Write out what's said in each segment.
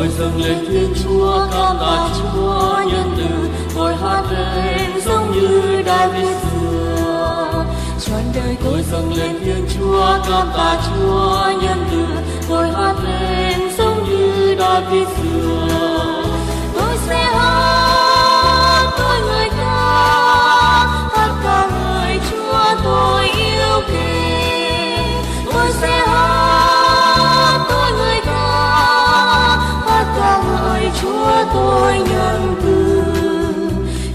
tôi dâng lên Thiên Chúa, cảm tạ Chúa nhân từ, tôi hát lên giống như David xưa. Trọn đời tôi dâng lên Thiên Chúa, cảm tạ Chúa nhân từ, tôi hát lên giống như David xưa. Tôi sẽ hát tôi người ca, hát ca ngợi Chúa tôi yêu kính. Tôi sẽ hát tôi người ca, hát ca ngợi Chúa tôi nhân từ.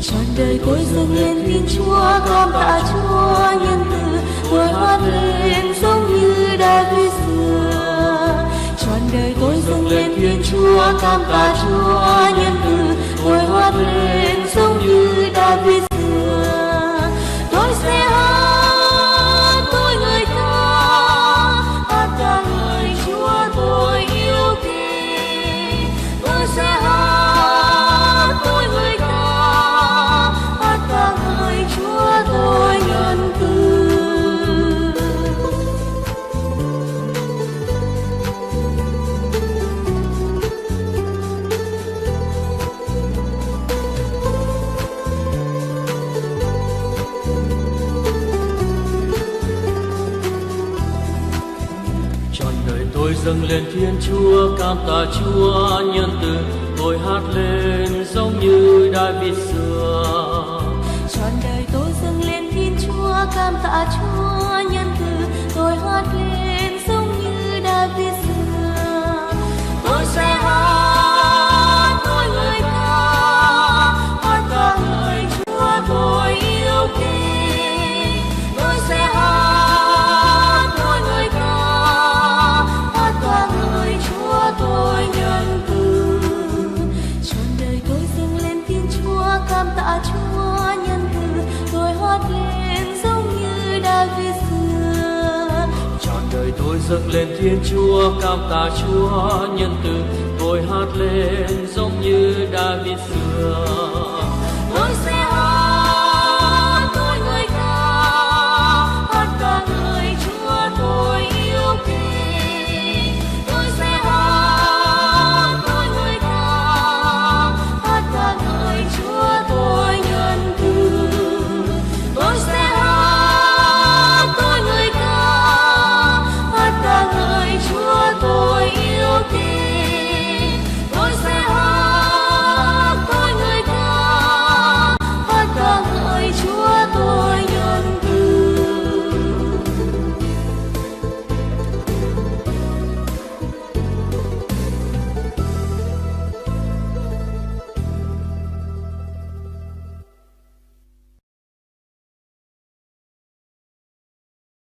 Trọn đời tôi dâng lên Thiên Chúa, cảm tạ Chúa nhân từ, tôi hát lên giống như David xưa. Trọn đời tôi dâng lên Thiên Chúa, cảm tạ Chúa nhân từ, tôi hát lên giống như David xưa. Tôi sẽ hát tôi người ca, hát ca ngợi Chúa tôi yêu kính. Tôi sẽ hát tôi người ca, hát ca ngợi Chúa tôi nhân từ. Tôi dâng lên Thiên Chúa, cảm tạ Chúa nhân từ, tôi hát lên giống như David xưa. Trọn đời tôi dâng lên Thiên Chúa, cảm tạ Chúa nhân từ, tôi hát lên giống như David xưa. Tôi sẽ hát tôi người ca, hát ca ngợi Chúa tôi yêu kính. Tôi sẽ hát tôi người ca, hát ca ngợi Chúa tôi nhân từ. Trọn đời tôi dâng lên Thiên Chúa, cảm tạ Chúa nhân từ, tôi hát lên giống như David xưa. Trọn đời tôi dâng lên Thiên Chúa, cảm tạ Chúa nhân từ, tôi hát lên giống như David xưa.